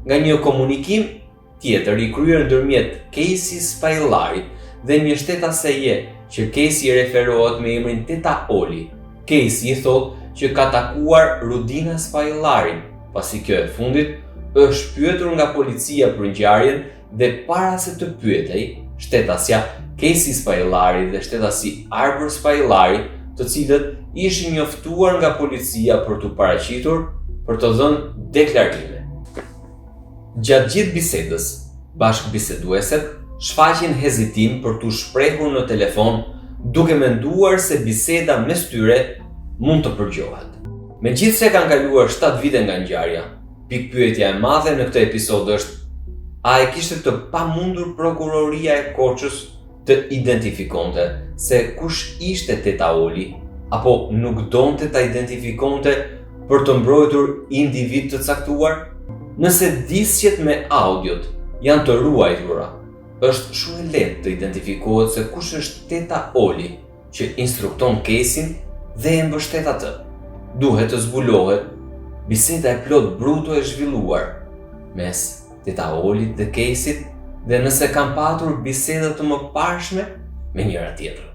nga një komunikim tjetër i kryer ndërmjet Casey Spaillarit dhe një shtetaseje që Casey referohet me emrin Teta Oli. Casey i thotë që ka takuar Rudina Spaillarin, pasi kjo e fundit është pyetur nga policia për ngjarjen dhe para se të pyetej, shtetasja Casey Spaillari dhe shtetasi Arbor Spaillari, të cilët ishin njoftuar nga policia për t'u paraqitur për të dhënë deklarime. Gjatë gjithë bisedës, bashkëbisedueset shfaqin hezitim për t'u shprehur në telefon, duke menduar se biseda mes tyre mund të përgjohet. Megjithse kanë kaluar 7 vite nga ngjarja, pikpyetja e madhe në këtë episod është: a e kishte të pamundur prokuroria e Korçës të identifikonte se kush ishte Teta Oli, apo nuk donte ta identifikonte për të mbrojtur individ të caktuar? Nëse disqet me audiot janë të ruajtura, është shumë e lehtë të identifikohet se kush është Teta Oli që instrukton Caseyn dhe e mbështet atë. Duhet të zbulohet biseda e plot bruto e zhvilluar mes Teta Olit dhe Caseyt, dhe nëse kanë patur biseda të mëparshme me njëra tjetrën.